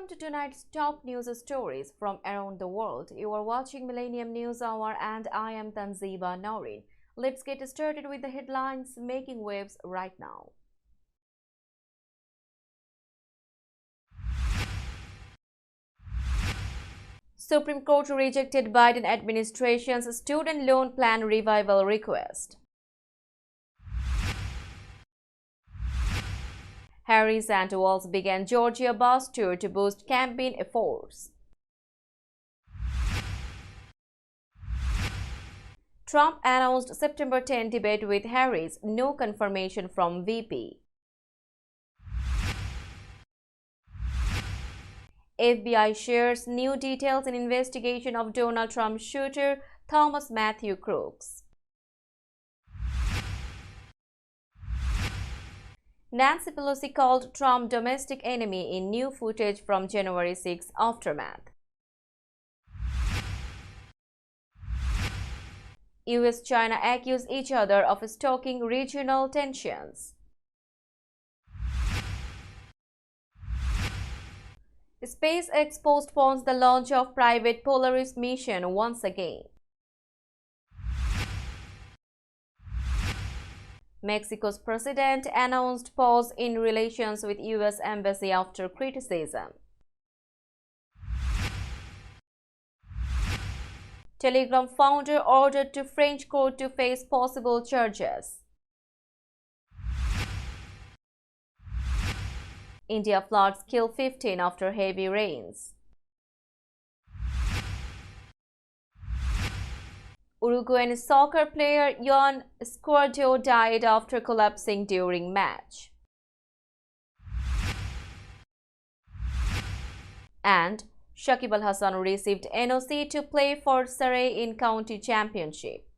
Welcome to tonight's top news stories from around the world. You are watching Millennium News Hour and I am Tanziba Noreen. Let's get started with the headlines making waves right now. Supreme Court rejected Biden administration's student loan plan revival request. Harris and Walz began Georgia bus tour to boost campaign efforts. Trump announced September 10 debate with Harris, no confirmation from VP. FBI shares new details in investigation of Donald Trump shooter Thomas Matthew Crooks. Nancy Pelosi called Trump domestic enemy in new footage from January 6 aftermath. US-China accuse each other of stoking regional tensions. SpaceX postpones the launch of private Polaris mission once again. Mexico's president announced pause in relations with US embassy after criticism. Telegram founder ordered to French court to face possible charges. India floods kill 15 after heavy rains. Uruguayan soccer player Joan Escudero died after collapsing during match. And Shakib Al Hasan received NOC to play for Surrey in county championship.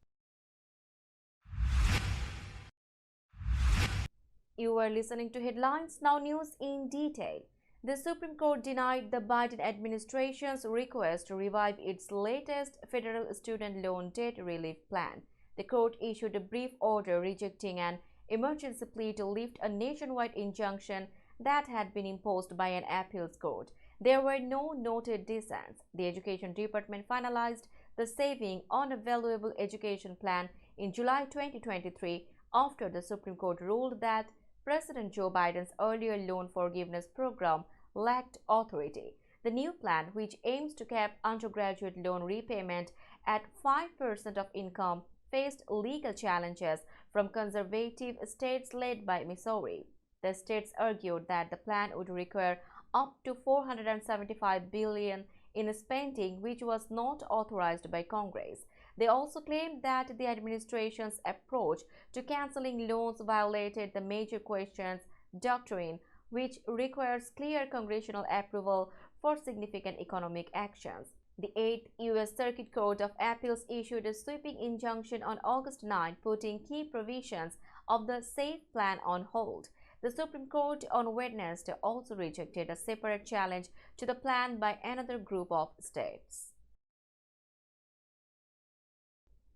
You are listening to Headlines Now News in detail. The Supreme Court denied the Biden administration's request to revive its latest federal student loan debt relief plan. The court issued a brief order rejecting an emergency plea to lift a nationwide injunction that had been imposed by an appeals court. There were no noted dissents. The Education Department finalized the Saving on a Valuable Education Plan in July 2023 after the Supreme Court ruled that President Joe Biden's earlier loan forgiveness program lacked authority. The new plan, which aims to cap undergraduate loan repayment at 5% of income, faced legal challenges from conservative states led by Missouri. The states argued that the plan would require up to $475 billion in spending, which was not authorized by Congress. They also claimed that the administration's approach to canceling loans violated the major questions doctrine, which requires clear congressional approval for significant economic actions. The 8th U.S. Circuit Court of Appeals issued a sweeping injunction on August 9, putting key provisions of the SAFE plan on hold. The Supreme Court on Wednesday also rejected a separate challenge to the plan by another group of states.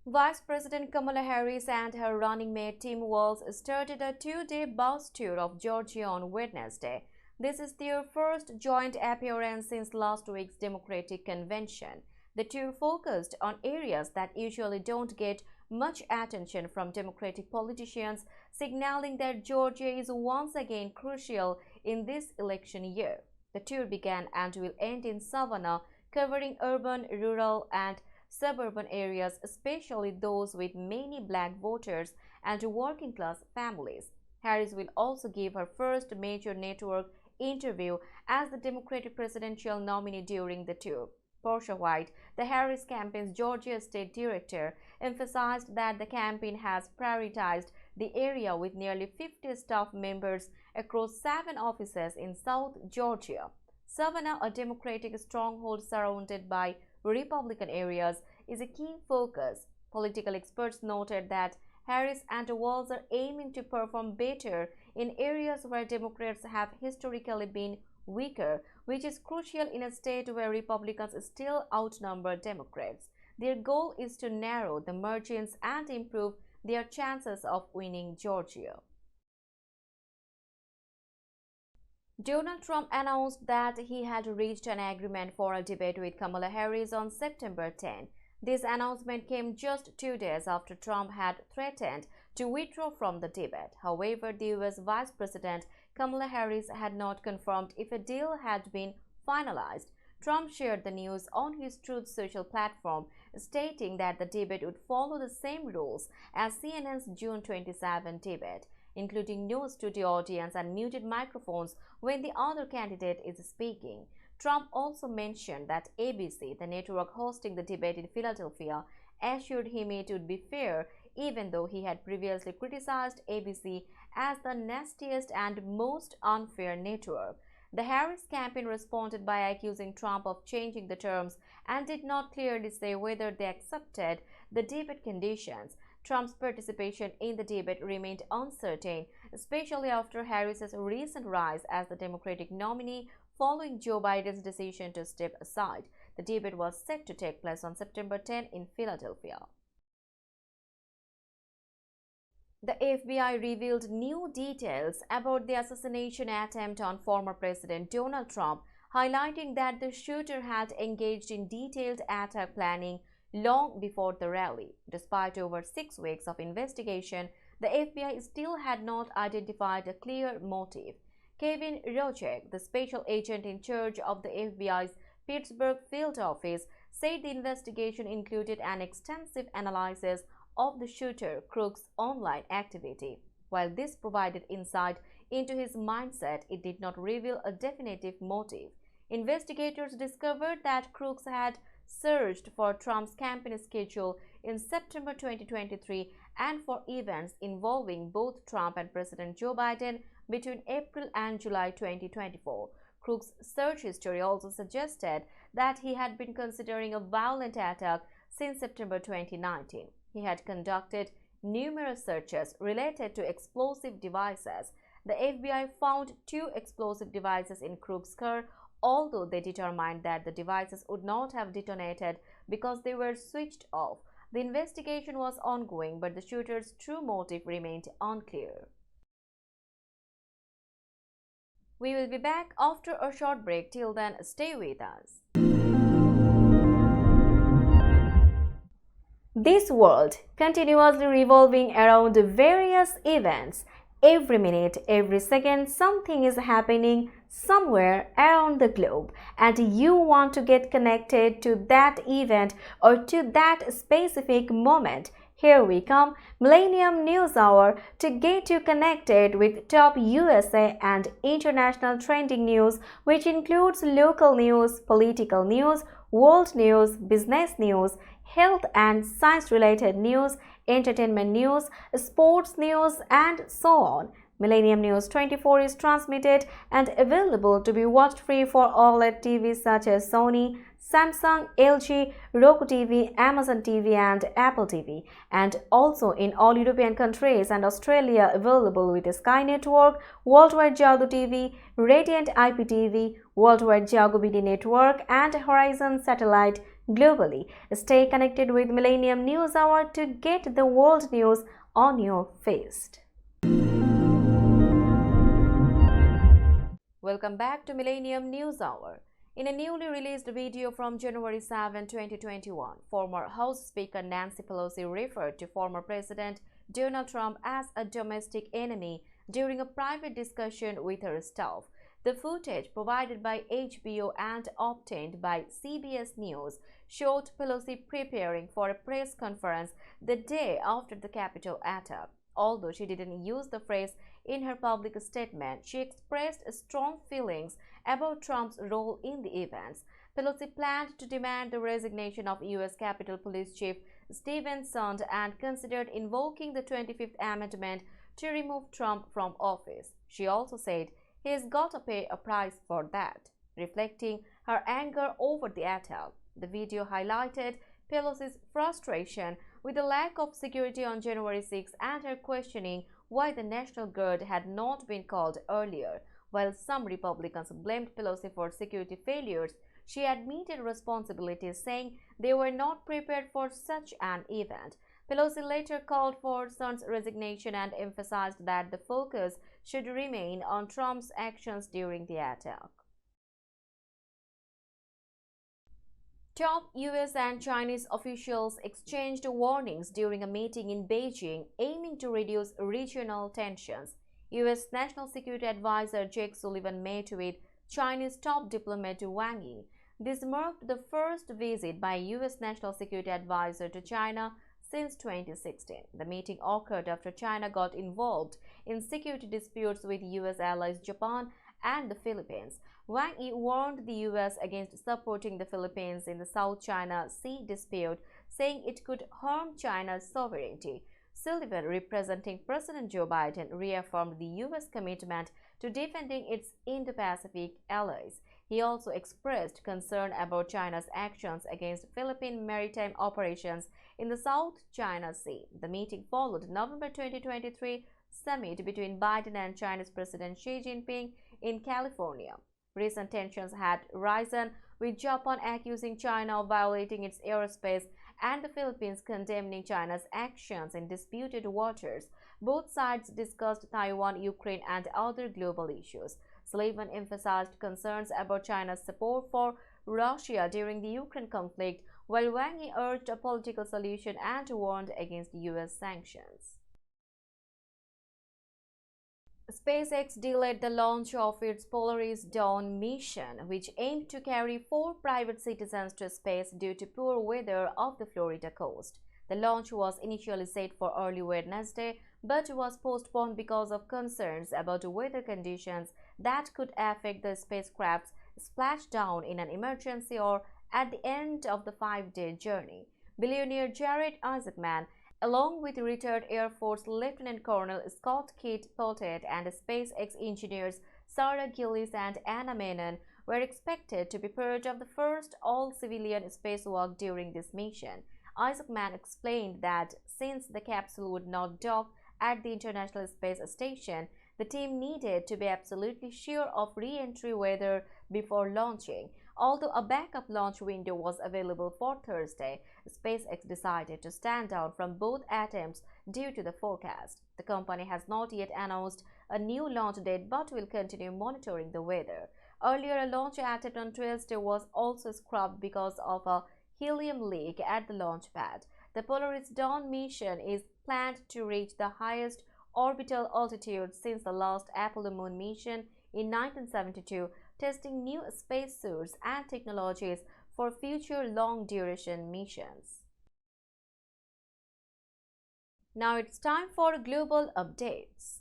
Vice President Kamala Harris and her running mate Tim Walz started a two-day bus tour of Georgia on Wednesday. This is their first joint appearance since last week's Democratic convention. The tour focused on areas that usually don't get much attention from Democratic politicians, signaling that Georgia is once again crucial in this election year. The tour began and will end in Savannah, covering urban, rural, and suburban areas, especially those with many black voters and working-class families. Harris will also give her first major network interview as the Democratic presidential nominee during the tour. Portia White, the Harris campaign's Georgia state director, emphasized that the campaign has prioritized the area with nearly 50 staff members across 7 offices in South Georgia. Savannah, a Democratic stronghold surrounded by Republican areas, is a key focus. Political experts noted that Harris and Walz are aiming to perform better in areas where Democrats have historically been weaker, which is crucial in a state where Republicans still outnumber Democrats. Their goal is to narrow the margins and improve their chances of winning Georgia. Donald Trump announced that he had reached an agreement for a debate with Kamala Harris on September 10. This announcement came just 2 days after Trump had threatened to withdraw from the debate. However, the US Vice President Kamala Harris had not confirmed if a deal had been finalized. Trump shared the news on his Truth Social platform, stating that the debate would follow the same rules as CNN's June 27 debate, including no studio audience and muted microphones when the other candidate is speaking. Trump also mentioned that ABC, the network hosting the debate in Philadelphia, assured him it would be fair, even though he had previously criticized ABC as the nastiest and most unfair network. The Harris campaign responded by accusing Trump of changing the terms and did not clearly say whether they accepted the debate conditions. Trump's participation in the debate remained uncertain, especially after Harris's recent rise as the Democratic nominee following Joe Biden's decision to step aside. The debate was set to take place on September 10 in Philadelphia. The FBI revealed new details about the assassination attempt on former President Donald Trump, highlighting that the shooter had engaged in detailed attack planning long before the rally. Despite over 6 weeks of investigation, the FBI still had not identified a clear motive. Kevin Rochek, the special agent in charge of the FBI's Pittsburgh field office, said the investigation included an extensive analysis of the shooter Crook's online activity. While this provided insight into his mindset, it did not reveal a definitive motive. Investigators discovered that Crooks had searched for Trump's campaign schedule in September 2023 and for events involving both Trump and President Joe Biden between April and July 2024. Crooks' search history also suggested that he had been considering a violent attack since September 2019. He had conducted numerous searches related to explosive devices. The FBI found 2 explosive devices in Crooks' car, although they determined that the devices would not have detonated because they were switched off. The investigation was ongoing, but the shooter's true motive remained unclear. We will be back after a short break. Till then, stay with us. This world continuously revolving around various events. Every minute, every second, something is happening somewhere around the globe, and you want to get connected to that event or to that specific moment. Here we come, Millennium News Hour, to get you connected with top USA and international trending news, which includes local news, political news, world news, business news, health and science-related news, entertainment news, sports news, and so on. Millennium News 24 is transmitted and available to be watched free for OLED TVs such as Sony, Samsung, LG, Roku TV, Amazon TV, and Apple TV, and also in all European countries and Australia available with Sky Network, Worldwide Jago TV, Radiant IPTV, Worldwide Jago BD Network, and Horizon Satellite globally. Stay connected with Millennium News Hour to get the world news on your feast. Welcome back to Millennium News Hour. In a newly released video from January 7, 2021, former House Speaker Nancy Pelosi referred to former President Donald Trump as a domestic enemy during a private discussion with her staff. The footage provided by HBO and obtained by CBS News showed Pelosi preparing for a press conference the day after the Capitol attack. Although she didn't use the phrase in her public statement, she expressed strong feelings about Trump's role in the events. Pelosi planned to demand the resignation of U.S. Capitol Police Chief Steven Sund and considered invoking the 25th Amendment to remove Trump from office. She also said he's got to pay a price for that, reflecting her anger over the attack. The video highlighted Pelosi's frustration with the lack of security on January 6 and her questioning why the National Guard had not been called earlier. While some Republicans blamed Pelosi for security failures, she admitted responsibility, saying they were not prepared for such an event. Pelosi later called for Son's resignation and emphasized that the focus should remain on Trump's actions during the attack. Top US and Chinese officials exchanged warnings during a meeting in Beijing aiming to reduce regional tensions. US National Security Advisor Jake Sullivan met with Chinese top diplomat Wang Yi. This marked the first visit by a US National Security Advisor to China since 2016. The meeting occurred after China got involved in security disputes with US allies Japan and the Philippines. Wang Yi warned the US against supporting the Philippines in the South China Sea dispute, saying it could harm China's sovereignty. Sullivan, representing President Joe Biden, reaffirmed the US commitment to defending its Indo-Pacific allies. He also expressed concern about China's actions against Philippine maritime operations in the South China Sea. The meeting followed November 2023 summit between Biden and Chinese President Xi Jinping in California. Recent tensions had risen, with Japan accusing China of violating its airspace and the Philippines condemning China's actions in disputed waters. Both sides discussed Taiwan, Ukraine, and other global issues. Sullivan emphasized concerns about China's support for Russia during the Ukraine conflict, while Wang Yi urged a political solution and warned against US sanctions. SpaceX delayed the launch of its Polaris Dawn mission, which aimed to carry 4 private citizens to space due to poor weather off the Florida coast. The launch was initially set for early Wednesday, but was postponed because of concerns about weather conditions that could affect the spacecraft's splashdown in an emergency or at the end of the 5-day journey. Billionaire Jared Isaacman, along with retired Air Force Lieutenant Colonel Scott Kit Potet and SpaceX engineers Sarah Gillis and Anna Menon, were expected to be part of the first all-civilian spacewalk during this mission. Isaacman explained that since the capsule would not dock at the International Space Station, the team needed to be absolutely sure of re-entry weather before launching. Although a backup launch window was available for Thursday, SpaceX decided to stand down from both attempts due to the forecast. The company has not yet announced a new launch date but will continue monitoring the weather. Earlier, a launch attempt on Tuesday was also scrubbed because of a helium leak at the launch pad. The Polaris Dawn mission is planned to reach the highest orbital altitude since the last Apollo moon mission in 1972, testing new spacesuits and technologies for future long-duration missions. Now it's time for global updates.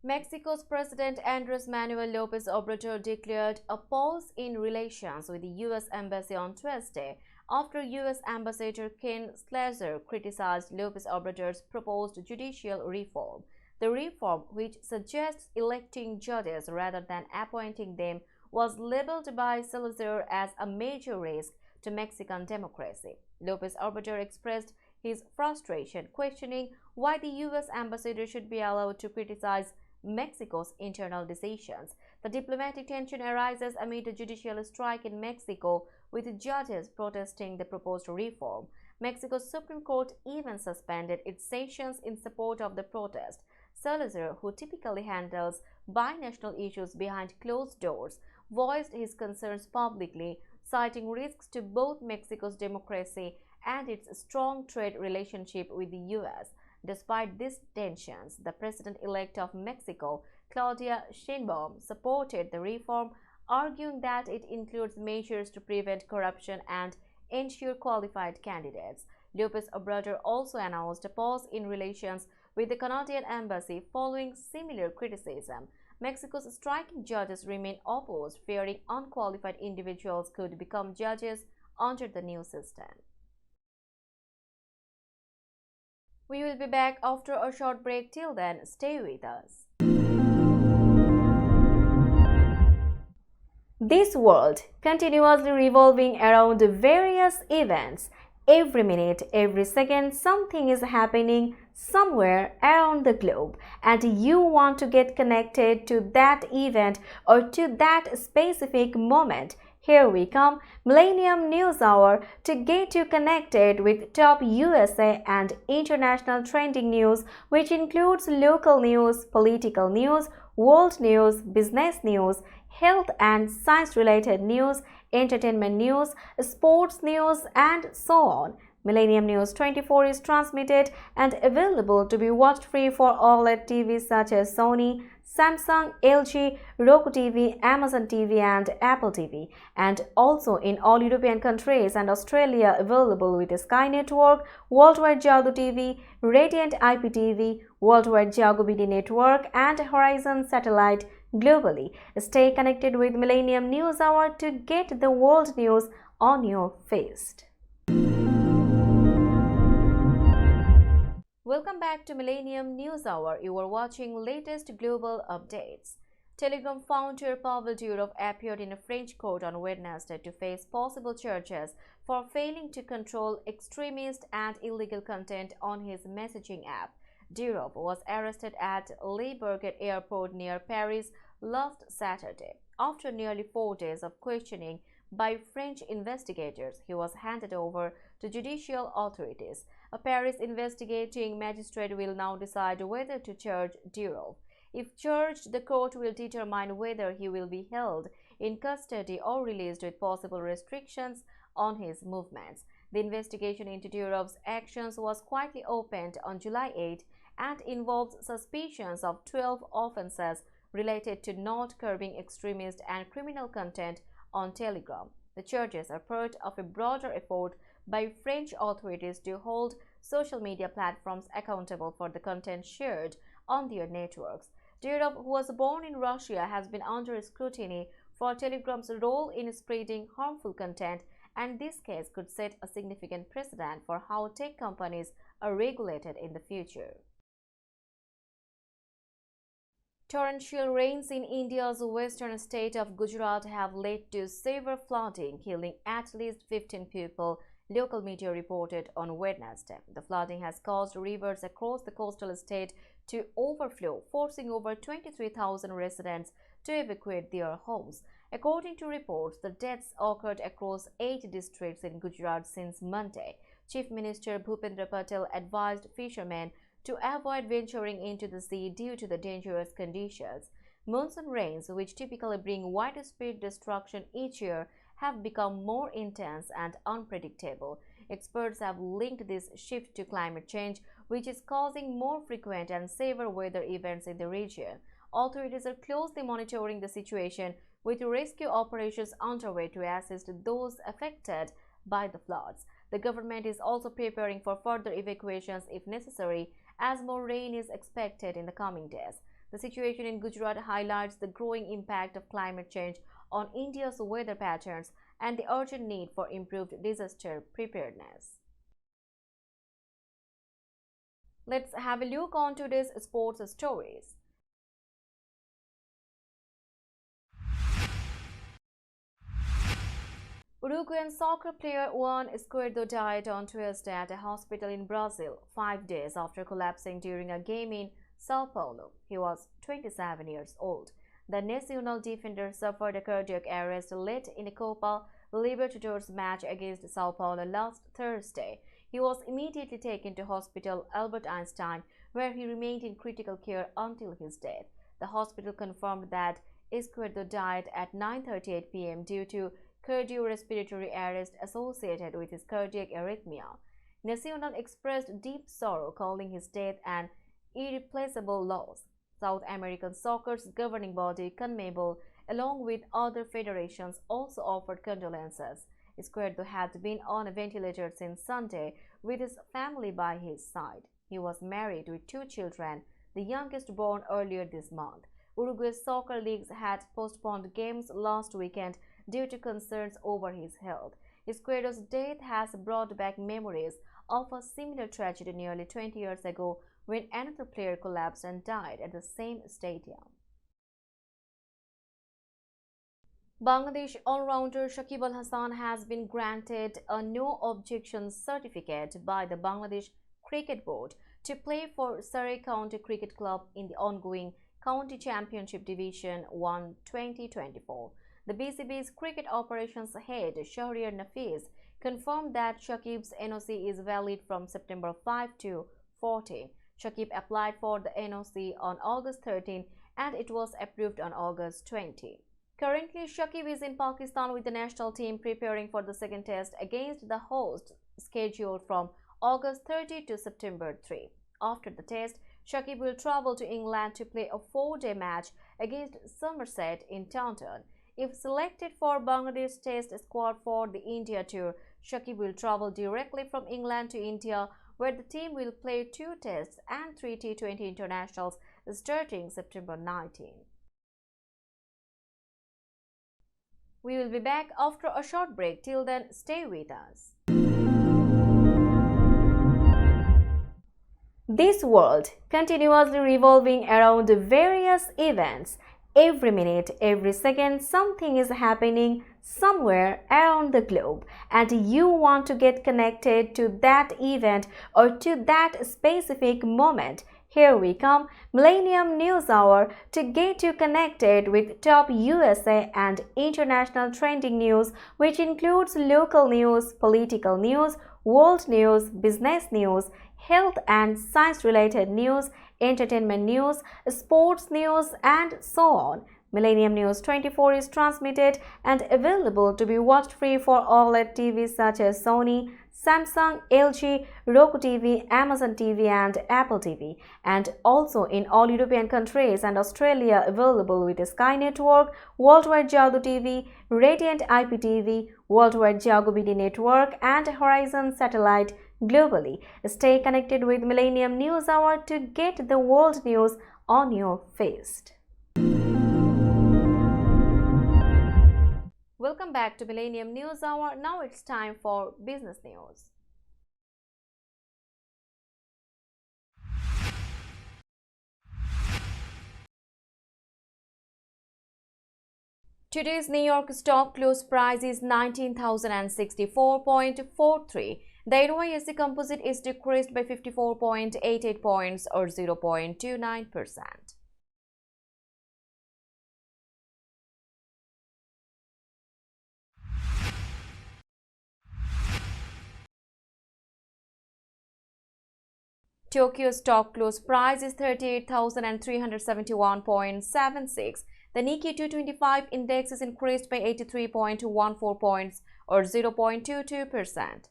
Mexico's President Andrés Manuel López Obrador declared a pause in relations with the U.S. Embassy on Tuesday after U.S. Ambassador Ken Salazar criticized López Obrador's proposed judicial reform. The reform, which suggests electing judges rather than appointing them, was labeled by Salazar as a major risk to Mexican democracy. López Obrador expressed his frustration, questioning why the U.S. ambassador should be allowed to criticize Mexico's internal decisions. The diplomatic tension arises amid a judicial strike in Mexico, with judges protesting the proposed reform. Mexico's Supreme Court even suspended its sessions in support of the protest. Salazar, who typically handles binational issues behind closed doors, voiced his concerns publicly, citing risks to both Mexico's democracy and its strong trade relationship with the U.S. Despite these tensions, the president-elect of Mexico, Claudia Sheinbaum, supported the reform, arguing that it includes measures to prevent corruption and ensure qualified candidates. López Obrador also announced a pause in relations with the Canadian embassy following similar criticism. Mexico's striking judges remain opposed, fearing unqualified individuals could become judges under the new system. We will be back after a short break. Till then, stay with us. This world continuously revolving around various events. Every minute, every second, something is happening, somewhere around the globe and you want to get connected to that event or to that specific moment, here we come, Millennium News Hour, to get you connected with top USA and international trending news, which includes local news, political news, world news, business news, health and science related news, entertainment news, sports news, and so on. Millennium News 24 is transmitted and available to be watched free for OLED TVs such as Sony, Samsung, LG, Roku TV, Amazon TV and Apple TV, and also in all European countries and Australia available with Sky Network, Worldwide Jago TV, Radiant IPTV, Worldwide Jago BD Network and Horizon Satellite globally. Stay connected with Millennium News Hour to get the world news on your feed. Welcome back to Millennium News Hour. You are watching latest global updates. Telegram founder Pavel Durov appeared in a French court on Wednesday to face possible charges for failing to control extremist and illegal content on his messaging app. Durov was arrested at Le Bourget airport near Paris last Saturday. After nearly 4 days of questioning by French investigators, he was handed over to judicial authorities. A Paris investigating magistrate will now decide whether to charge Durov. If charged, the court will determine whether he will be held in custody or released with possible restrictions on his movements. The investigation into Durov's actions was quietly opened on July 8 and involves suspicions of 12 offenses related to not curbing extremist and criminal content on Telegram. The charges are part of a broader effort by French authorities to hold social media platforms accountable for the content shared on their networks. Durov, who was born in Russia, has been under scrutiny for Telegram's role in spreading harmful content, and this case could set a significant precedent for how tech companies are regulated in the future. Torrential rains in India's western state of Gujarat have led to severe flooding, killing at least 15 people, local media reported on Wednesday. The flooding has caused rivers across the coastal state to overflow, forcing over 23,000 residents to evacuate their homes. According to reports, the deaths occurred across 8 districts in Gujarat since Monday. Chief Minister Bhupendra Patel advised fishermen to avoid venturing into the sea due to the dangerous conditions. Monsoon rains, which typically bring widespread destruction each year, have become more intense and unpredictable. Experts have linked this shift to climate change, which is causing more frequent and severe weather events in the region. Authorities are closely monitoring the situation, with rescue operations underway to assist those affected by the floods. The government is also preparing for further evacuations if necessary, as more rain is expected in the coming days. The situation in Gujarat highlights the growing impact of climate change on India's weather patterns and the urgent need for improved disaster preparedness. Let's have a look on today's sports stories. Uruguayan soccer player Juan Escuerdo died on Tuesday at a hospital in Brazil, 5 days after collapsing during a game in Sao Paulo. He was 27 years old. The Nacional defender suffered a cardiac arrest late in a Copa Libertadores match against Sao Paulo last Thursday. He was immediately taken to hospital Albert Einstein, where he remained in critical care until his death. The hospital confirmed that Escuerdo died at 9:38 p.m. due to cardiorespiratory arrest associated with his cardiac arrhythmia. Nacional expressed deep sorrow, calling his death an irreplaceable loss. South American soccer's governing body, CONMEBOL, along with other federations, also offered condolences. Escuerdo had been on a ventilator since Sunday, with his family by his side. He was married with 2 children, the youngest born earlier this month. Uruguay's soccer leagues had postponed games last weekend due to concerns over his health. Escuerdo's death has brought back memories of a similar tragedy nearly 20 years ago, when another player collapsed and died at the same stadium. Bangladesh all-rounder Shakib Al Hasan has been granted a no-objection certificate by the Bangladesh Cricket Board to play for Surrey County Cricket Club in the ongoing County Championship Division 1 2024. The BCB's cricket operations head Shahriar Nafees confirmed that Shakib's NOC is valid from September 5 to 14. Shakib applied for the NOC on August 13 and it was approved on August 20. Currently, Shakib is in Pakistan with the national team preparing for the second test against the host scheduled from August 30 to September 3. After the test, Shakib will travel to England to play a 4-day match against Somerset in Taunton. If selected for Bangladesh Test squad for the India tour, Shakib will travel directly from England to India, where the team will play 2 tests and 3 T20 internationals starting September 19. We will be back after a short break. Till then, stay with us. This world continuously revolving around various events. Every minute, every second, something is happening somewhere around the globe, and you want to get connected to that event or to that specific moment. Here we come, Millennium News Hour, to get you connected with top USA and international trending news, which includes local news, political news, world news, business news, health and science-related news, entertainment news, sports news, and so on. Millennium News 24 is transmitted and available to be watched free for OLED TVs such as Sony, Samsung, LG, Roku TV, Amazon TV and Apple TV, and also in all European countries and Australia available with Sky Network, Worldwide Jago TV, Radiant IPTV, Worldwide Jago BD Network and Horizon Satellite globally. Stay connected with Millennium News Hour to get the world news on your fist. Welcome back to Millennium News Hour. Now it's time for business news. Today's New York stock close price is 19,064.43. The NYSE Composite is decreased by 54.88 points or 0.29%. Tokyo stock close price is 38,371.76. The Nikkei 225 index is increased by 83.14 points or 0.22%.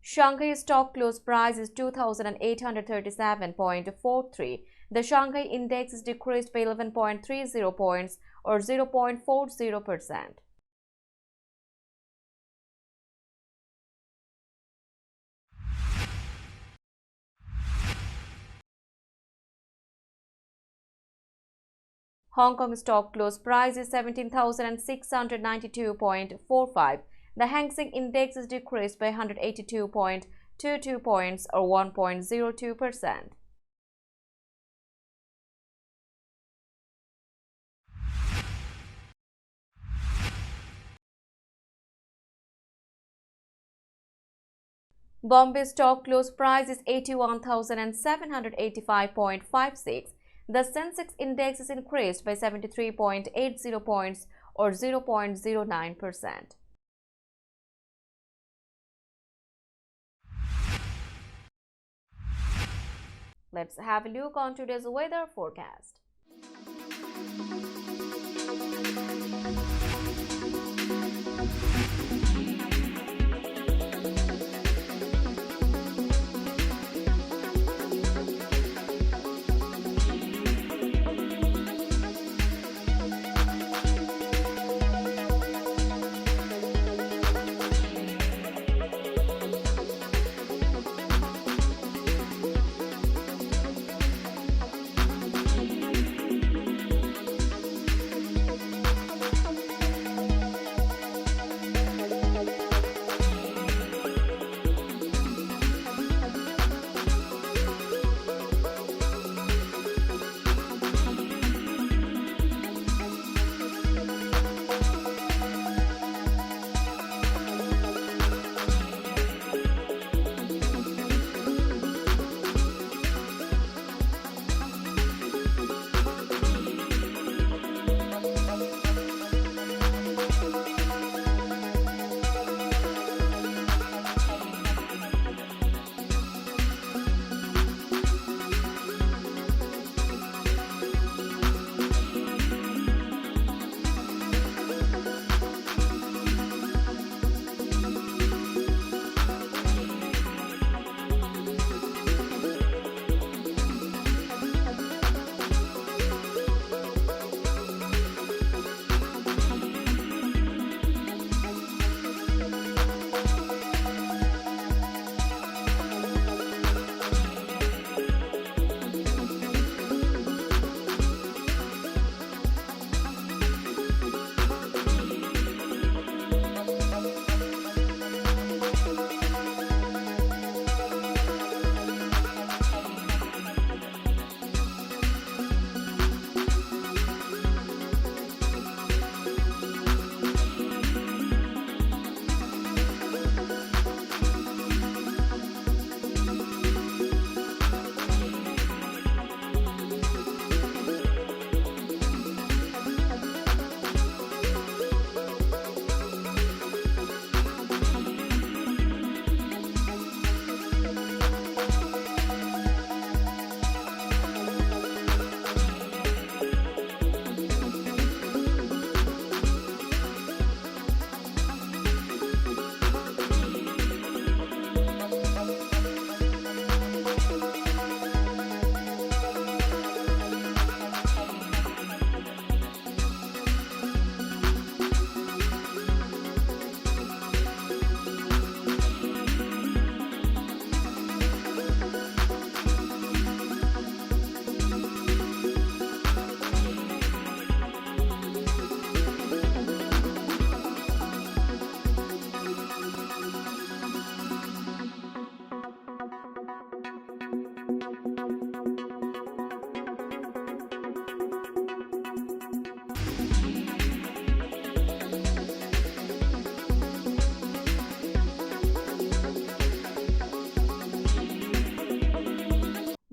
Shanghai stock close price is 2,837.43. The Shanghai index is decreased by 11.30 points or 0.40%. Hong Kong stock close price is 17,692.45. The Hang Seng index is decreased by 182.22 points or 1.02%. Bombay stock close price is 81,785.56. The Sensex index is increased by 73.80 points or 0.09%. Let's have a look on today's weather forecast.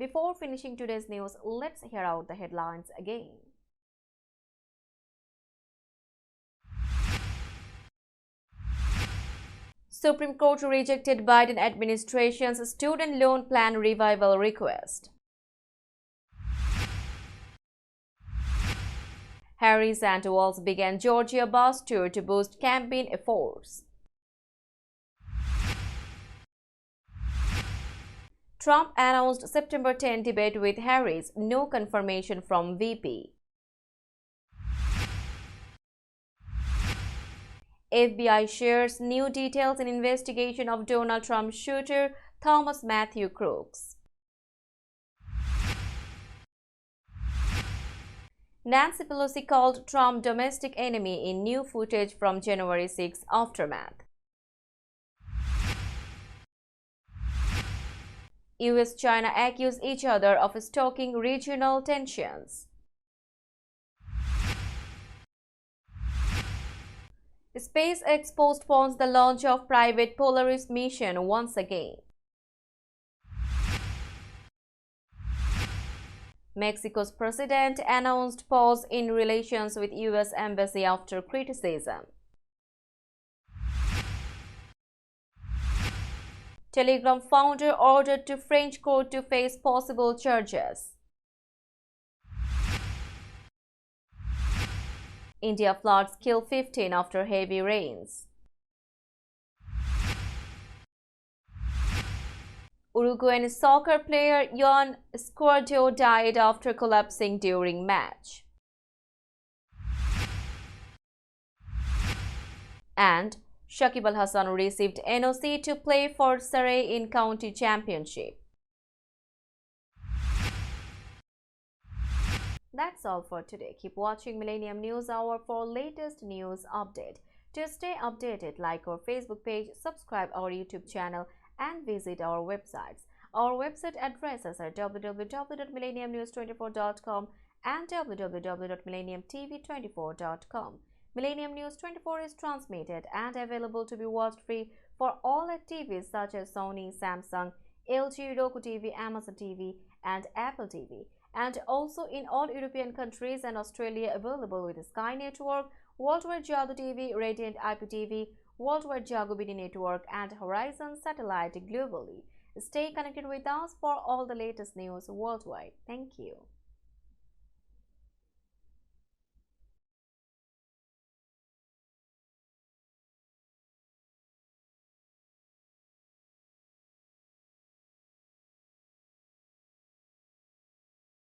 Before finishing today's news, let's hear out the headlines again. Supreme Court rejected Biden administration's student loan plan revival request. Harris and Walz began Georgia bus tour to boost campaign efforts. Trump announced September 10 debate with Harris, no confirmation from VP. FBI shares new details in investigation of Donald Trump shooter Thomas Matthew Crooks. Nancy Pelosi called Trump domestic enemy in new footage from January 6 aftermath. US-China accuse each other of stoking regional tensions. SpaceX postpones the launch of private Polaris mission once again. Mexico's president announced pause in relations with US embassy after criticism. Telegram founder ordered to French court to face possible charges. India floods kill 15 after heavy rains. Uruguayan soccer player Juan Escudero died after collapsing during match. And Shakib Al Hasan received NOC to play for Surrey in county championship. That's all for today. Keep watching Millennium News Hour for latest news update. To stay updated, like our Facebook page, subscribe our YouTube channel and visit our websites. Our website addresses are www.millenniumnews24.com and www.millenniumtv24.com. Millennium News 24 is transmitted and available to be watched free for OLED TVs such as Sony, Samsung, LG, Roku TV, Amazon TV and Apple TV, and also in all European countries and Australia, available with Sky Network, Worldwide Jago TV, Radiant IPTV, Worldwide Jago BD Network and Horizon Satellite globally. Stay connected with us for all the latest news worldwide. Thank you.